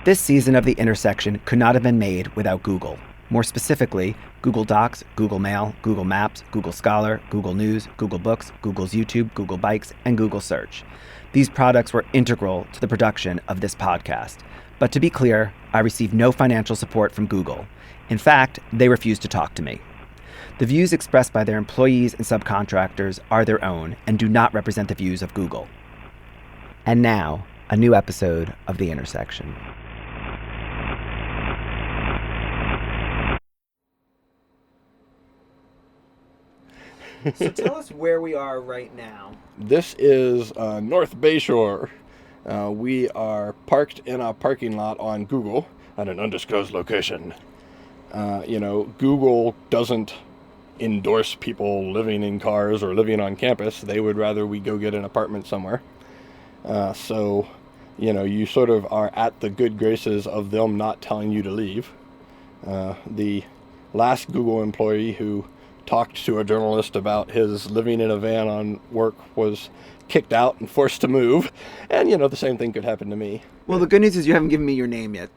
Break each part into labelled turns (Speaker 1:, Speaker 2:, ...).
Speaker 1: This season of The Intersection could not have been made without Google. More specifically, Google Docs, Google Mail, Google Maps, Google Scholar, Google News, Google Books, Google's YouTube, Google Bikes, and Google Search. These products were integral to the production of this podcast. But to be clear, I received no financial support from Google. In fact, they refused to talk to me. The views expressed by their employees and subcontractors are their own and do not represent the views of Google. And now, a new episode of The Intersection. So tell us where we are right now.
Speaker 2: This is North Bayshore. We are parked in a parking lot on Google at an undisclosed location. Google doesn't endorse people living in cars or living on campus. They would rather we go get an apartment somewhere. So you sort of are at the good graces of them not telling you to leave. The last Google employee who talked to a journalist about his living in a van on work was kicked out and forced to move. And, the same thing could happen to me.
Speaker 1: Well, the good news is you haven't given me your name yet.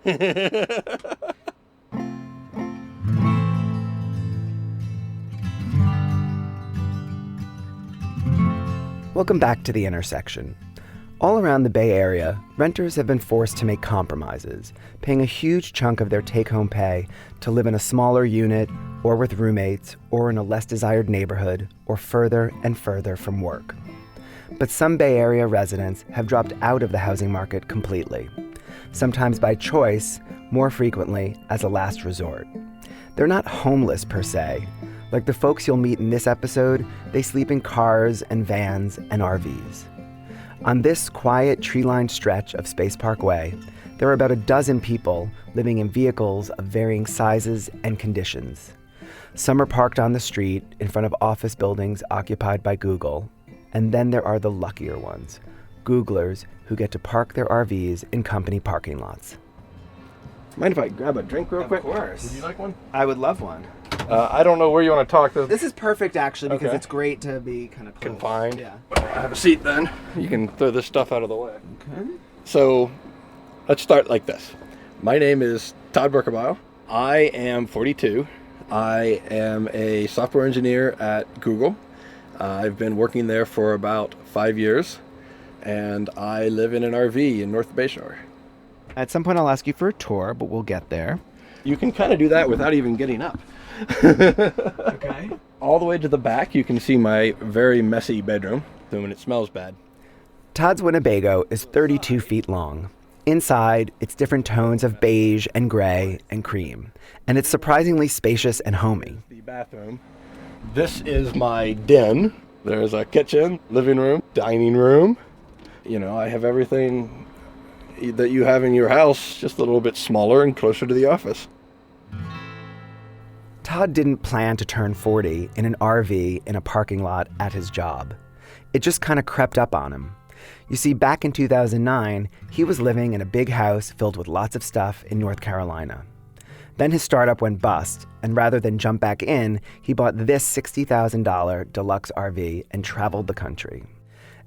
Speaker 1: Welcome back to The Intersection. All around the Bay Area, renters have been forced to make compromises, paying a huge chunk of their take-home pay to live in a smaller unit, or with roommates, or in a less desired neighborhood, or further and further from work. But some Bay Area residents have dropped out of the housing market completely, sometimes by choice, more frequently as a last resort. They're not homeless per se. Like the folks you'll meet in this episode, they sleep in cars and vans and RVs. On this quiet, tree-lined stretch of Space Park Way, there are about a dozen people living in vehicles of varying sizes and conditions. Some are parked on the street in front of office buildings occupied by Google, and then there are the luckier ones, Googlers who get to park their RVs in company parking lots.
Speaker 2: Mind if I grab a drink real quick?
Speaker 1: Of course.
Speaker 2: Would you like one?
Speaker 1: I would love one.
Speaker 2: I don't know where you want to talk.
Speaker 1: This is perfect, actually, because
Speaker 2: Okay.
Speaker 1: it's great to be kind of close.
Speaker 2: Confined.
Speaker 1: Yeah.
Speaker 2: Have a seat then. You can throw this stuff out of the way.
Speaker 1: Okay.
Speaker 2: So let's start like this. My name is Todd Berkebaugh. I am 42. I am a software engineer at Google. I've been working there for about 5 years, and I live in an RV in North Bayshore.
Speaker 1: At some point, I'll ask you for a tour, but we'll get there.
Speaker 2: You can kind of do that without even getting up.
Speaker 1: Okay.
Speaker 2: All the way to the back, you can see my very messy bedroom, and it smells bad.
Speaker 1: Todd's Winnebago is 32 feet long. Inside, it's different tones of beige and gray and cream, and it's surprisingly spacious and homey.
Speaker 2: The bathroom. This is my den. There's a kitchen, living room, dining room. I have everything that you have in your house, just a little bit smaller and closer to the office.
Speaker 1: Todd didn't plan to turn 40 in an RV in a parking lot at his job. It just kind of crept up on him. You see, back in 2009, he was living in a big house filled with lots of stuff in North Carolina. Then his startup went bust, and rather than jump back in, he bought this $60,000 deluxe RV and traveled the country.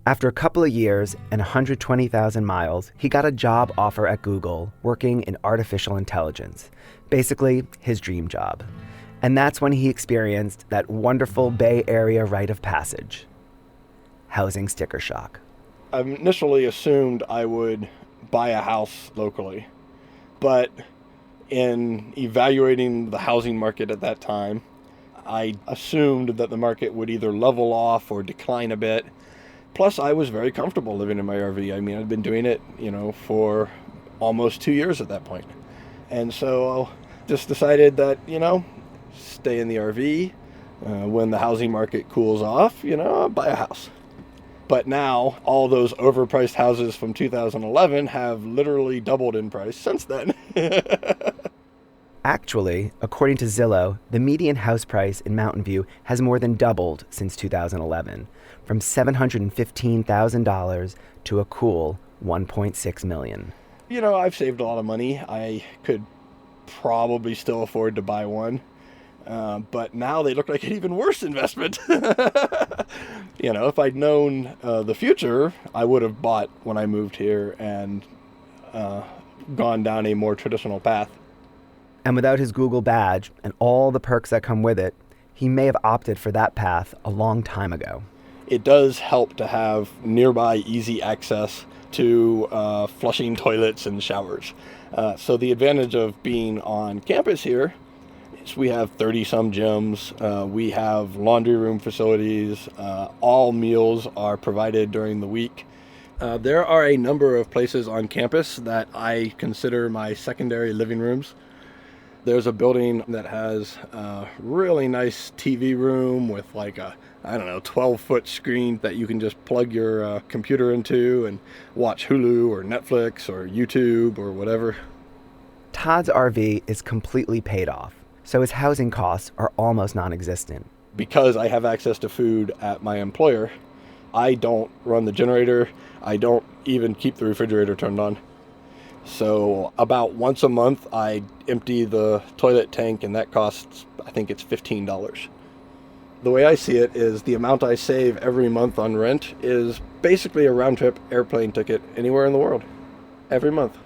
Speaker 1: After a couple of years and 120,000 miles, he got a job offer at Google working in artificial intelligence. Basically, his dream job. And that's when he experienced that wonderful Bay Area rite of passage. Housing sticker shock.
Speaker 2: I initially assumed I would buy a house locally, but in evaluating the housing market at that time, I assumed that the market would either level off or decline a bit. Plus, I was very comfortable living in my RV. I mean, I'd been doing it, for almost 2 years at that point. And so just decided that, stay in the RV. When the housing market cools off, I'll buy a house. But now, all those overpriced houses from 2011 have literally doubled in price since then.
Speaker 1: Actually, according to Zillow, the median house price in Mountain View has more than doubled since 2011, from $715,000 to a cool $1.6 million.
Speaker 2: I've saved a lot of money. I could probably still afford to buy one. But now they look like an even worse investment. If I'd known the future, I would have bought when I moved here and gone down a more traditional path.
Speaker 1: And without his Google badge and all the perks that come with it, he may have opted for that path a long time ago.
Speaker 2: It does help to have nearby easy access to flushing toilets and showers. So the advantage of being on campus here is we have 30-some gyms, we have laundry room facilities, all meals are provided during the week. There are a number of places on campus that I consider my secondary living rooms. There's a building that has a really nice TV room with like a 12-foot screen that you can just plug your computer into and watch Hulu or Netflix or YouTube or whatever.
Speaker 1: Todd's RV is completely paid off, so his housing costs are almost non-existent.
Speaker 2: Because I have access to food at my employer, I don't run the generator. I don't even keep the refrigerator turned on. So about once a month, I empty the toilet tank, and that costs, I think it's $15. The way I see it is the amount I save every month on rent is basically a round-trip airplane ticket anywhere in the world, every month.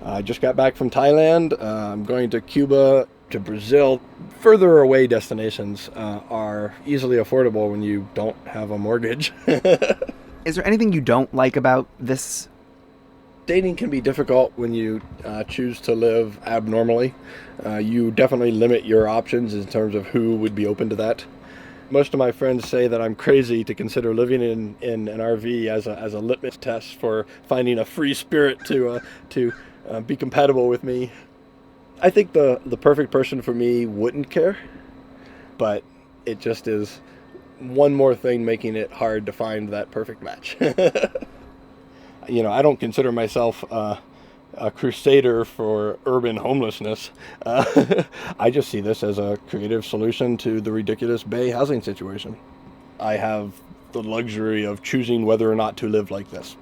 Speaker 2: I just got back from Thailand. I'm going to Cuba, to Brazil. Further away destinations are easily affordable when you don't have a mortgage.
Speaker 1: Is there anything you don't like about this?
Speaker 2: Dating can be difficult when you choose to live abnormally. You definitely limit your options in terms of who would be open to that. Most of my friends say that I'm crazy to consider living in an RV as a litmus test for finding a free spirit to be compatible with me. I think the perfect person for me wouldn't care, but it just is one more thing making it hard to find that perfect match. I don't consider myself a crusader for urban homelessness. I just see this as a creative solution to the ridiculous Bay housing situation. I have the luxury of choosing whether or not to live like this.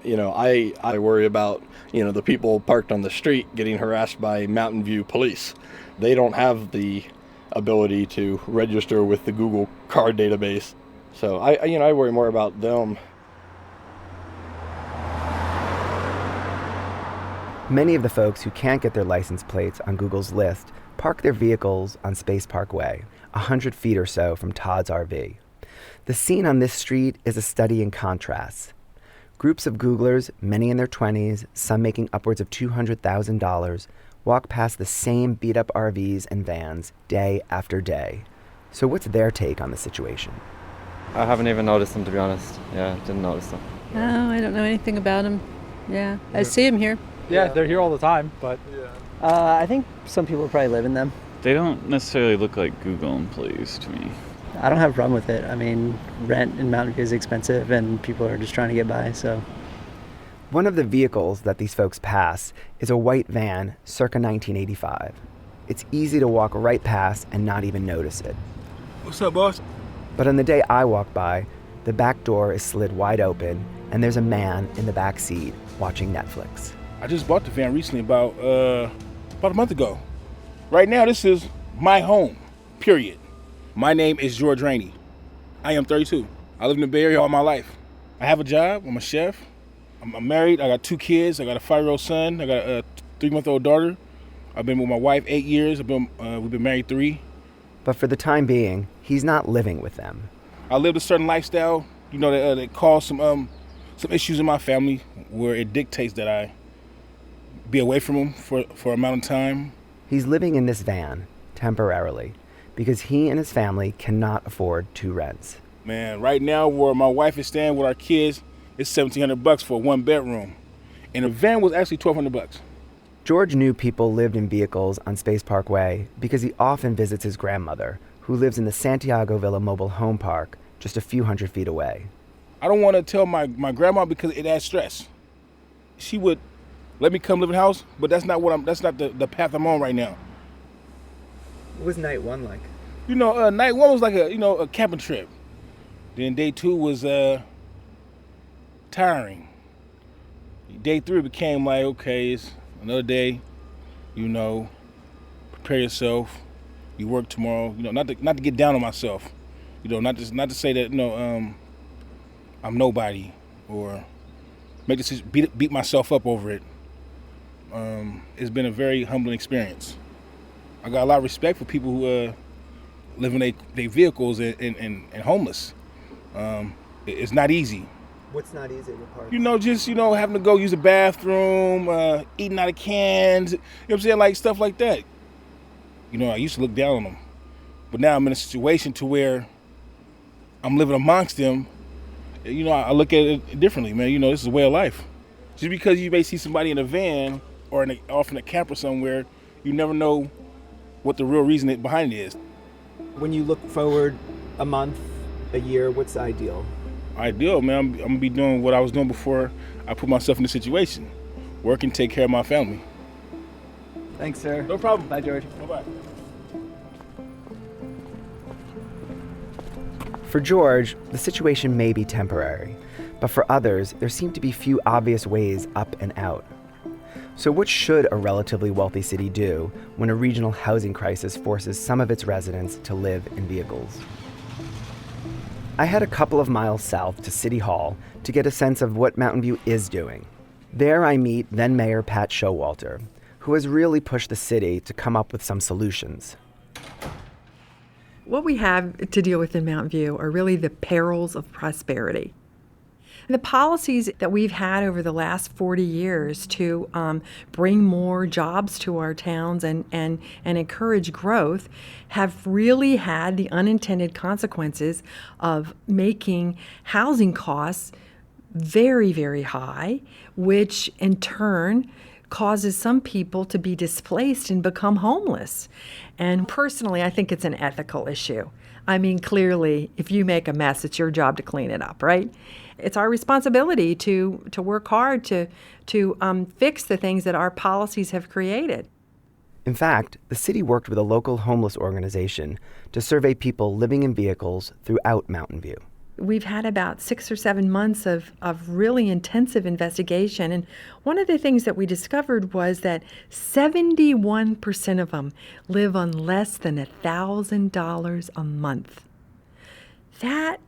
Speaker 2: I worry about, the people parked on the street getting harassed by Mountain View police. They don't have the ability to register with the Google car database. So I worry more about them.
Speaker 1: Many of the folks who can't get their license plates on Google's list park their vehicles on Space Park Way, 100 feet or so from Todd's RV. The scene on this street is a study in contrasts. Groups of Googlers, many in their 20s, some making upwards of $200,000, walk past the same beat-up RVs and vans day after day. So what's their take on the situation?
Speaker 3: I haven't even noticed them, to be honest. Yeah, didn't notice them.
Speaker 4: Oh, I don't know anything about them. Yeah, I see them here.
Speaker 5: Yeah, they're here all the time, but...
Speaker 6: I think some people probably live in them.
Speaker 7: They don't necessarily look like Google employees to me.
Speaker 6: I don't have a problem with it. I mean, rent in Mountain View is expensive and people are just trying to get by, so...
Speaker 1: One of the vehicles that these folks pass is a white van circa 1985. It's easy to walk right past and not even notice it.
Speaker 8: What's up, boss?
Speaker 1: But on the day I walk by, the back door is slid wide open and there's a man in the back seat watching Netflix.
Speaker 8: I just bought the van recently about a month ago. Right now, this is my home, period. My name is George Rainey. I am 32. I live in the Bay Area all my life. I have a job. I'm a chef. I'm married. I got 2 kids. I got a 5-year-old son. I got a 3-month-old daughter. I've been with my wife 8 years. We've been married 3.
Speaker 1: But for the time being, he's not living with them.
Speaker 8: I lived a certain lifestyle, that caused some issues in my family where it dictates that I be away from him for an amount of time.
Speaker 1: He's living in this van, temporarily, because he and his family cannot afford 2 rents.
Speaker 8: Man, right now where my wife is staying with our kids, it's $1,700 for a 1-bedroom. And the van was actually $1,200.
Speaker 1: George knew people lived in vehicles on Space Park Way because he often visits his grandmother, who lives in the Santiago Villa Mobile Home Park, just a few hundred feet away.
Speaker 8: I don't want to tell my grandma because it adds stress. She would let me come live in the house, but that's not the path I'm on right now.
Speaker 1: What was night 1 like?
Speaker 8: Night 1 was like a camping trip. Then day 2 was tiring. Day 3 became like, okay, it's another day. Prepare yourself. You work tomorrow. Not to get down on myself. Not to say that I'm nobody or make this beat myself up over it. It's been a very humbling experience. I got a lot of respect for people who live in their vehicles and homeless. It's not easy.
Speaker 1: What's not easy? What part?
Speaker 8: Having to go use the bathroom, eating out of cans, you know what I'm saying? Like stuff like that. I used to look down on them. But now I'm in a situation to where I'm living amongst them. I look at it differently, man. This is a way of life. Just because you may see somebody in a van or off in a camper somewhere, you never know what the real reason behind it is.
Speaker 1: When you look forward a month, a year, what's ideal?
Speaker 8: Ideal, man. I'm going to be doing what I was doing before I put myself in this situation. Work and take care of my family.
Speaker 1: Thanks, sir.
Speaker 8: No problem.
Speaker 1: Bye, George.
Speaker 8: Bye-bye.
Speaker 1: For George, the situation may be temporary, but for others, there seem to be few obvious ways up and out. So what should a relatively wealthy city do when a regional housing crisis forces some of its residents to live in vehicles? I head a couple of miles south to City Hall to get a sense of what Mountain View is doing. There I meet then Mayor Pat Showalter, who has really pushed the city to come up with some solutions.
Speaker 9: What we have to deal with in Mountain View are really the perils of prosperity. The policies that we've had over the last 40 years to bring more jobs to our towns and encourage growth have really had the unintended consequences of making housing costs very, very high, which in turn causes some people to be displaced and become homeless. And personally, I think it's an ethical issue. I mean, clearly, if you make a mess, it's your job to clean it up, right? It's our responsibility to work hard to fix the things that our policies have created.
Speaker 1: In fact, the city worked with a local homeless organization to survey people living in vehicles throughout Mountain View.
Speaker 9: We've had about 6 or 7 months of really intensive investigation. And one of the things that we discovered was that 71% of them live on less than $1,000 a month. That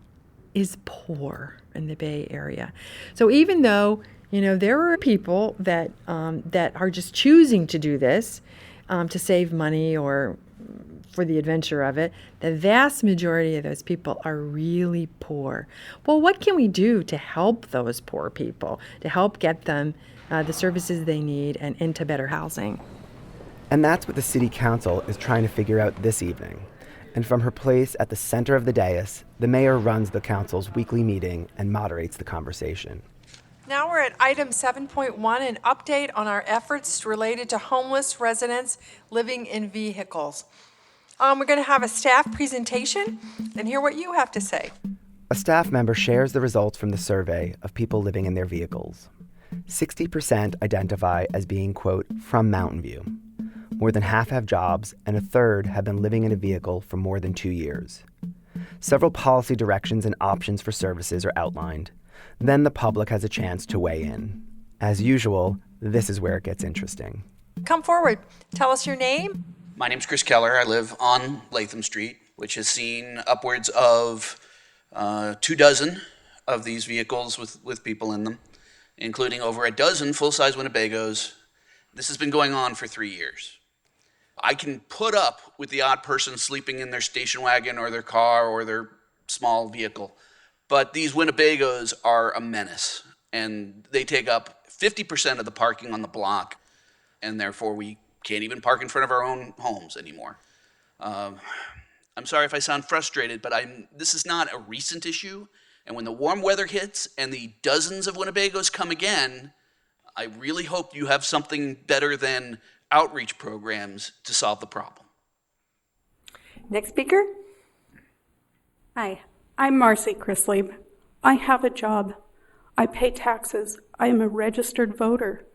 Speaker 9: is poor in the Bay Area. So even though, there are people that are just choosing to do this to save money or for the adventure of it, the vast majority of those people are really poor. Well, what can we do to help those poor people, to help get them the services they need and into better housing?
Speaker 1: And that's what the city council is trying to figure out this evening. And from her place at the center of the dais, the mayor runs the council's weekly meeting and moderates the conversation.
Speaker 10: Now we're at item 7.1, an update on our efforts related to homeless residents living in vehicles. We're going to have a staff presentation and hear what you have to say.
Speaker 1: A staff member shares the results from the survey of people living in their vehicles. 60% identify as being, quote, from Mountain View. More than half have jobs, and a third have been living in a vehicle for more than 2 years. Several policy directions and options for services are outlined. Then the public has a chance to weigh in. As usual, this is where it gets interesting.
Speaker 10: Come forward. Tell us your name.
Speaker 11: My name's Chris Keller. I live on Latham Street, which has seen upwards of 24 of these vehicles with people in them, including over a dozen full-size Winnebagos. This has been going on for 3 years. I can put up with the odd person sleeping in their station wagon or their car or their small vehicle, but these Winnebagos are a menace, and they take up 50% of the parking on the block, and therefore we can't even park in front of our own homes anymore. I'm sorry if I sound frustrated, but this is not a recent issue, and when the warm weather hits and the dozens of Winnebagos come again, I really hope you have something better than outreach programs to solve the problem.
Speaker 12: Next speaker. Hi, I'm Marcy Chrisley. I have a job. I pay taxes. I am a registered voter.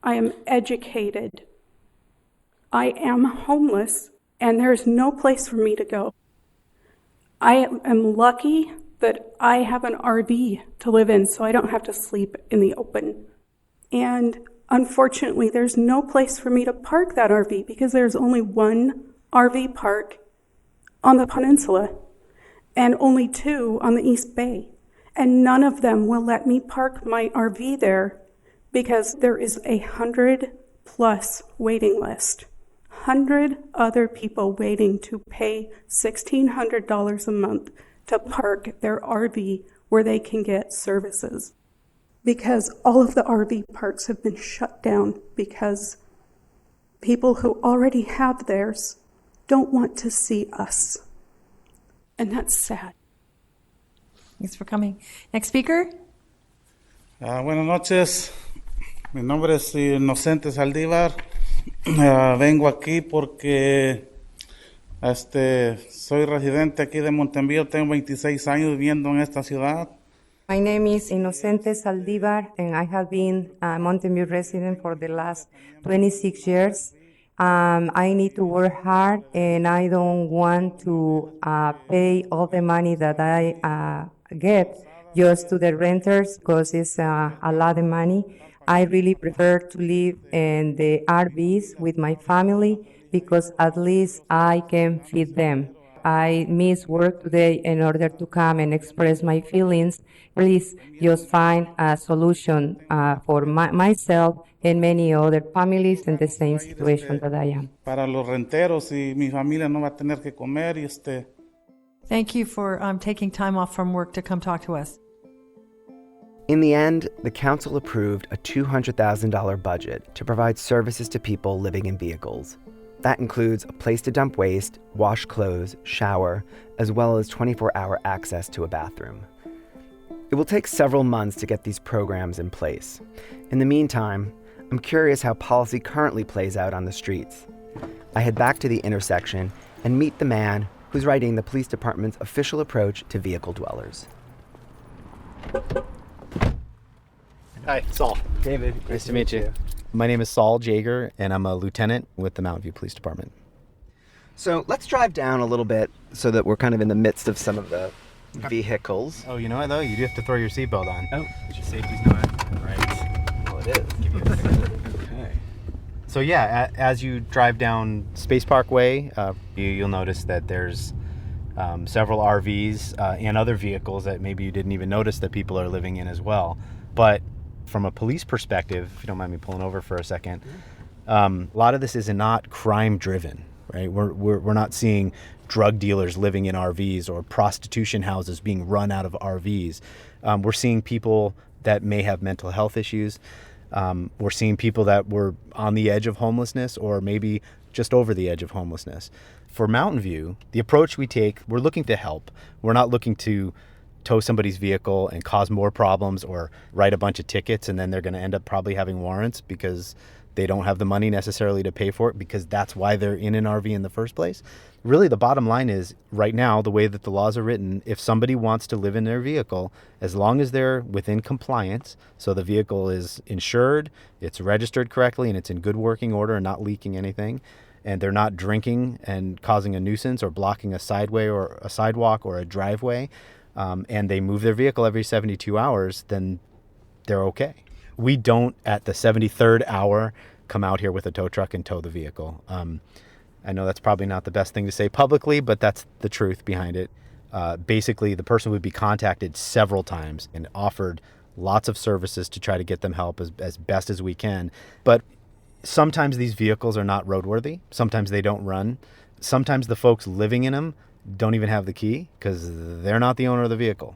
Speaker 12: I am educated. I am homeless, and there's no place for me to go. I am lucky that I have an RV to live in, so I don't have to sleep in the open. And unfortunately, there's no place for me to park that RV because there's only one RV park on the peninsula and only 2 on the East Bay. And none of them will let me park my RV there because there is a 100 plus waiting list. 100 other people waiting to pay $1,600 a month to park their RV where they can get services. Because all of the RV parks have been shut down because people who already have theirs don't want to see us. And that's sad.
Speaker 10: Thanks for coming. Next speaker.
Speaker 13: Buenas noches. Mi nombre es Inocente Saldívar. Vengo aquí porque soy residente aquí de Montevideo. Tengo 26 años viviendo en esta ciudad.
Speaker 14: My name is Inocente Saldívar, and I have been a Mountain View resident for the last 26 years. I need to work hard, and I don't want to pay all the money that I get just to the renters because it's a lot of money. I really prefer to live in the RVs with my family because at least I can feed them. I miss work today in order to come and express my feelings. Please just find a solution for myself and many other families in the same situation that I am.
Speaker 13: Para los renteros y mi familia no va a tener que comer y
Speaker 10: Thank you for taking time off from work to come talk to us.
Speaker 1: In the end, the council approved a $200,000 budget to provide services to people living in vehicles. That includes a place to dump waste, wash clothes, shower, as well as 24-hour access to a bathroom. It will take several months to get these programs in place. In the meantime, I'm curious how policy currently plays out on the streets. I head back to the intersection and meet the man who's writing the police department's official approach to vehicle dwellers.
Speaker 15: Hi, Saul.
Speaker 1: David,
Speaker 15: Nice to meet you. My name is Saul Jaeger, and I'm a lieutenant with the Mountain View Police Department.
Speaker 1: So let's drive down a little bit so that we're kind of in the midst of some of the vehicles.
Speaker 15: Oh, you know what, though? You do have to throw your seatbelt on.
Speaker 1: Oh.
Speaker 15: Your safety's not right.
Speaker 1: Well, it is.
Speaker 15: Give you a second. Okay. So yeah, as you drive down Space Parkway, you'll notice that there's several RVs and other vehicles that maybe you didn't even notice that people are living in as well. But from a police perspective, if you don't mind me pulling over for a second, a lot of this is not crime driven, right? We're not seeing drug dealers living in RVs or prostitution houses being run out of RVs. We're seeing people that may have mental health issues. We're seeing people that were on the edge of homelessness or maybe just over the edge of homelessness. For Mountain View, the approach we take, we're looking to help. We're not looking to tow somebody's vehicle and cause more problems or write a bunch of tickets and then they're going to end up probably having warrants because they don't have the money necessarily to pay for it because that's why they're in an RV in the first place. Really, the bottom line is right now, the way that the laws are written, if somebody wants to live in their vehicle, as long as they're within compliance, so the vehicle is insured, it's registered correctly, and it's in good working order and not leaking anything, and they're not drinking and causing a nuisance or blocking a sideway or a sidewalk or a driveway, and they move their vehicle every 72 hours, then they're okay. We don't, at the 73rd hour, come out here with a tow truck and tow the vehicle. I know that's probably not the best thing to say publicly, but that's the truth behind it. Basically, the person would be contacted several times and offered lots of services to try to get them help as best as we can. But sometimes these vehicles are not roadworthy. Sometimes they don't run. Sometimes the folks living in them don't even have the key because they're not the owner of the vehicle.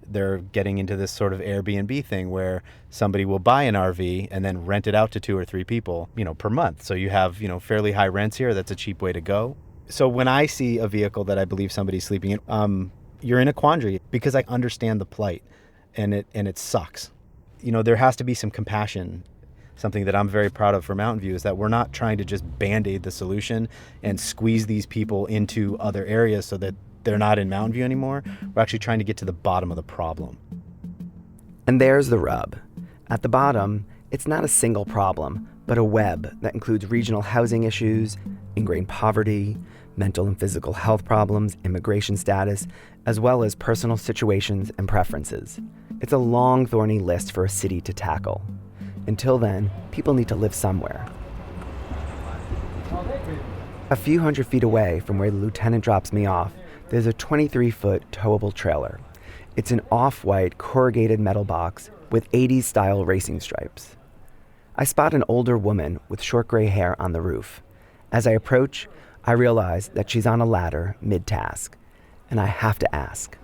Speaker 15: They're getting into this sort of Airbnb thing where somebody will buy an RV and then rent it out to 2 or 3 people, per month. So you have, fairly high rents here. That's a cheap way to go. So when I see a vehicle that I believe somebody's sleeping in, you're in a quandary because I understand the plight and it sucks. There has to be some compassion. Something that I'm very proud of for Mountain View is that we're not trying to just band-aid the solution and squeeze these people into other areas so that they're not in Mountain View anymore. We're actually trying to get to the bottom of the problem.
Speaker 1: And there's the rub. At the bottom, it's not a single problem, but a web that includes regional housing issues, ingrained poverty, mental and physical health problems, immigration status, as well as personal situations and preferences. It's a long, thorny list for a city to tackle. Until then, people need to live somewhere. A few hundred feet away from where the lieutenant drops me off, there's a 23-foot towable trailer. It's an off-white corrugated metal box with 80s-style racing stripes. I spot an older woman with short gray hair on the roof. As I approach, I realize that she's on a ladder mid-task, and I have to ask.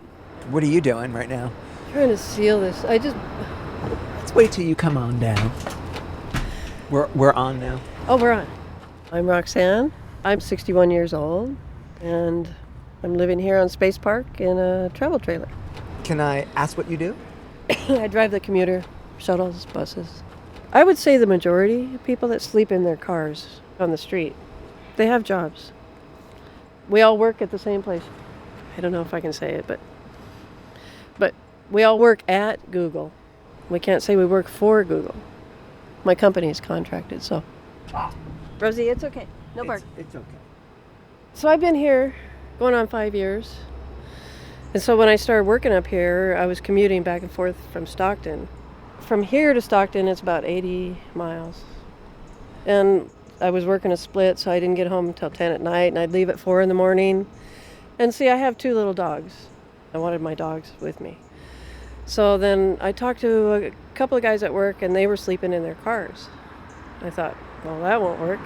Speaker 16: What are you doing right now?
Speaker 17: Trying to seal this.
Speaker 16: Let's wait till you come on down. We're on now.
Speaker 17: Oh, we're on. I'm Roxanne. I'm 61 years old, and I'm living here on Space Park in a travel trailer.
Speaker 16: Can I ask what you do?
Speaker 17: I drive the commuter, shuttles, buses. I would say the majority of people that sleep in their cars on the street, they have jobs. We all work at the same place. I don't know if I can say it, but we all work at Google. We can't say we work for Google. My company's contracted, so. Rosie, it's okay. No bark.
Speaker 16: It's okay.
Speaker 17: So I've been here going on 5 years. And so when I started working up here, I was commuting back and forth from Stockton. From here to Stockton, it's about 80 miles. And I was working a split, so I didn't get home until 10 at night, and I'd leave at 4 in the morning. And see, I have 2 little dogs. I wanted my dogs with me. So then I talked to a couple of guys at work, and they were sleeping in their cars. I thought, well, that won't work.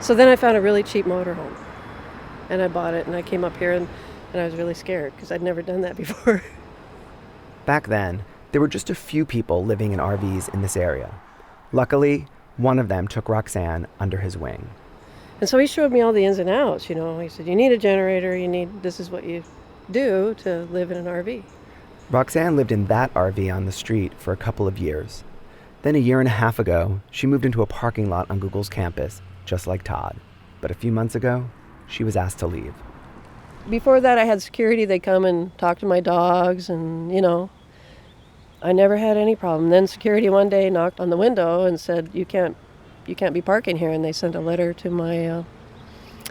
Speaker 17: So then I found a really cheap motorhome, and I bought it, and I came up here, and I was really scared because I'd never done that before.
Speaker 1: Back then, there were just a few people living in RVs in this area. Luckily, one of them took Roxanne under his wing.
Speaker 17: And so he showed me all the ins and outs, you know. He said, you need a generator, this is what you do to live in an RV.
Speaker 1: Roxanne lived in that RV on the street for a couple of years. Then a year and a half ago, she moved into a parking lot on Google's campus, just like Todd. But a few months ago, she was asked to leave.
Speaker 17: Before that, I had security. They'd come and talk to my dogs, and, you know, I never had any problem. Then security one day knocked on the window and said, you can't be parking here, and they sent a letter to my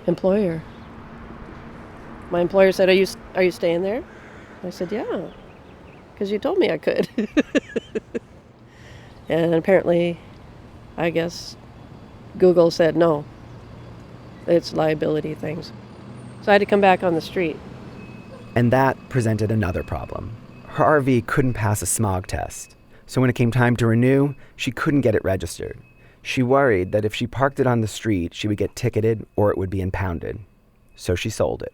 Speaker 17: employer. My employer said, are you staying there? I said, yeah, because you told me I could. And apparently, I guess, Google said no. It's liability things. So I had to come back on the street.
Speaker 1: And that presented another problem. Her RV couldn't pass a smog test. So when it came time to renew, she couldn't get it registered. She worried that if she parked it on the street, she would get ticketed or it would be impounded. So she sold it.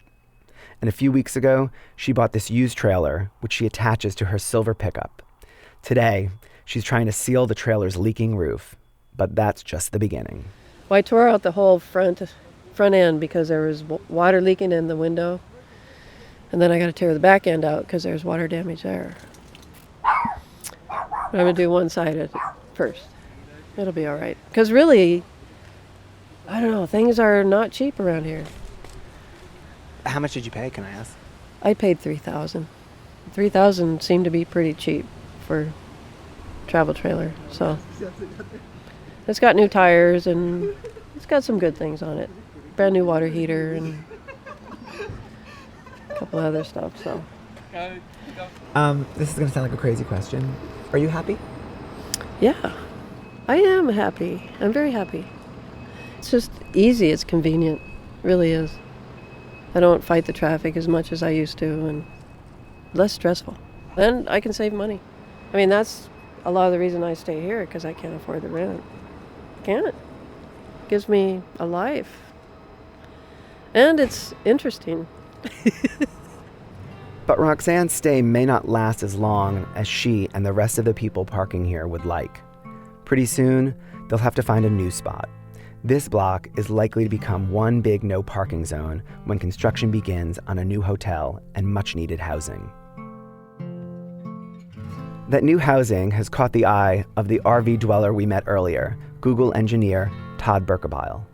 Speaker 1: And a few weeks ago, she bought this used trailer, which she attaches to her silver pickup. Today, she's trying to seal the trailer's leaking roof, but that's just the beginning.
Speaker 17: Well, I tore out the whole front end because there was water leaking in the window. And then I got to tear the back end out because there's water damage there. I'm going to do one side at first. It'll be all right. Because really, I don't know, things are not cheap around here.
Speaker 16: How much did you pay, can I ask?
Speaker 17: I paid $3,000. $3,000 seemed to be pretty cheap for travel trailer. So it's got new tires and it's got some good things on it. Brand new water heater and a couple other stuff. So
Speaker 16: this is going to sound like a crazy question. Are you happy?
Speaker 17: Yeah, I am happy. I'm very happy. It's just easy. It's convenient. It really is. I don't fight the traffic as much as I used to, and less stressful. And I can save money. I mean, that's a lot of the reason I stay here, because I can't afford the rent. Can't. It gives me a life. And it's interesting.
Speaker 1: But Roxanne's stay may not last as long as she and the rest of the people parking here would like. Pretty soon, they'll have to find a new spot. This block is likely to become one big no parking zone when construction begins on a new hotel and much-needed housing. That new housing has caught the eye of the RV dweller we met earlier, Google engineer Todd Berkebile.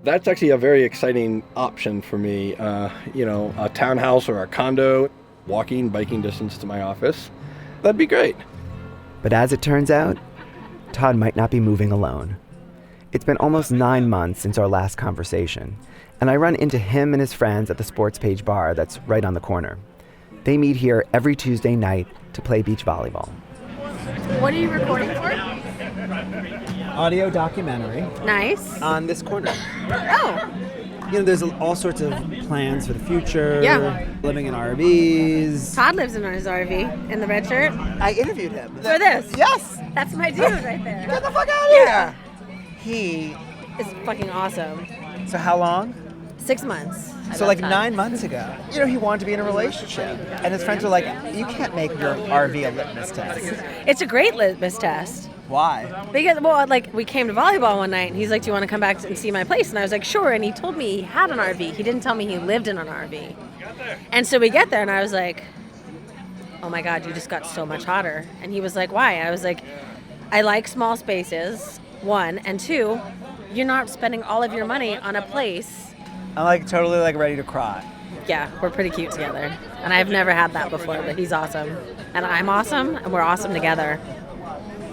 Speaker 2: That's actually a very exciting option for me. A townhouse or a condo, walking, biking distance to my office. That'd be great.
Speaker 1: But as it turns out, Todd might not be moving alone. It's been almost 9 months since our last conversation, and I run into him and his friends at the Sports Page bar that's right on the corner. They meet here every Tuesday night to play beach volleyball.
Speaker 18: What are you recording for?
Speaker 16: Audio documentary.
Speaker 18: Nice.
Speaker 16: On this corner.
Speaker 18: Oh.
Speaker 19: there's all sorts of plans for the future.
Speaker 20: Yeah.
Speaker 19: Living in RVs.
Speaker 20: Todd lives in his RV in the red shirt.
Speaker 16: I interviewed him.
Speaker 20: For this?
Speaker 16: Yes.
Speaker 20: That's my dude right there.
Speaker 16: Get the fuck out of here.
Speaker 20: He is fucking awesome.
Speaker 16: So how long?
Speaker 20: 6 months.
Speaker 16: So like 9 months ago, he wanted to be in a relationship. And his friends were like, you can't make your RV a litmus test.
Speaker 20: It's a great litmus test.
Speaker 16: Why?
Speaker 20: Because, we came to volleyball one night, and he's like, do you want to come back and see my place? And I was like, sure. And he told me he had an RV. He didn't tell me he lived in an RV. And so we get there, and I was like, oh my God, you just got so much hotter. And he was like, why? I was like, I like small spaces, 1. And 2, you're not spending all of your money on a place.
Speaker 16: I'm totally ready to cry.
Speaker 20: Yeah, we're pretty cute together. And I've never had that before, but he's awesome. And I'm awesome, and we're awesome together.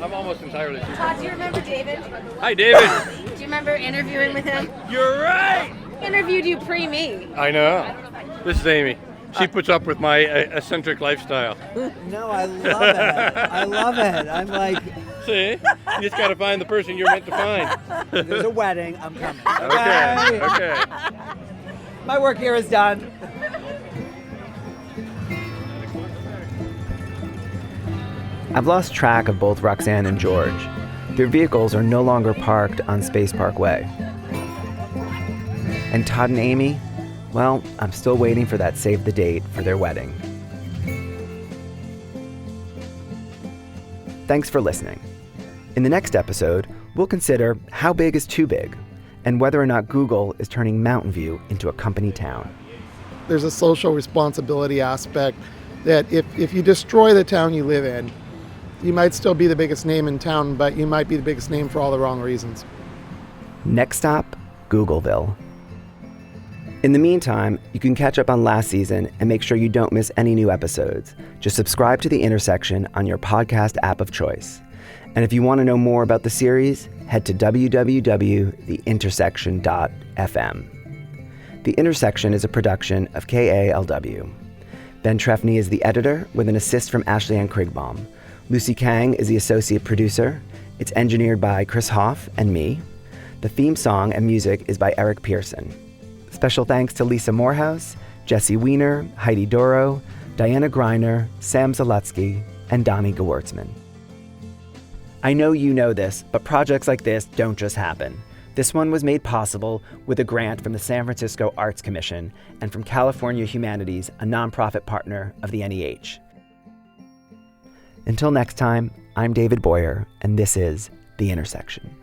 Speaker 2: I'm almost entirely sure.
Speaker 20: Todd, do you remember David?
Speaker 2: Hi, David.
Speaker 20: Do you remember interviewing with him?
Speaker 2: You're right.
Speaker 20: Interviewed you pre-me.
Speaker 2: I know. This is Amy. She puts up with my eccentric lifestyle.
Speaker 16: No, I love it. I love it. I'm like...
Speaker 2: See? You just got to find the person you're meant to find.
Speaker 16: There's a wedding. I'm coming.
Speaker 2: Okay.
Speaker 16: My work here is done.
Speaker 1: I've lost track of both Roxanne and George. Their vehicles are no longer parked on Space Park Way. And Todd and Amy, well, I'm still waiting for that save the date for their wedding. Thanks for listening. In the next episode, we'll consider how big is too big and whether or not Google is turning Mountain View into a company town.
Speaker 21: There's a social responsibility aspect that if you destroy the town you live in, you might still be the biggest name in town, but you might be the biggest name for all the wrong reasons.
Speaker 1: Next stop, Googleville. In the meantime, you can catch up on last season and make sure you don't miss any new episodes. Just subscribe to The Intersection on your podcast app of choice. And if you want to know more about the series, head to www.theintersection.fm. The Intersection is a production of KALW. Ben Trefny is the editor, with an assist from Ashley Ann Krigbaum. Lucy Kang is the associate producer. It's engineered by Chris Hoff and me. The theme song and music is by Eric Pearson. Special thanks to Lisa Morehouse, Jessie Weiner, Heidi Doro, Diana Greiner, Sam Zaletsky, and Donnie Gewurtzman. I know you know this, but projects like this don't just happen. This one was made possible with a grant from the San Francisco Arts Commission and from California Humanities, a nonprofit partner of the NEH. Until next time, I'm David Boyer, and this is The Intersection.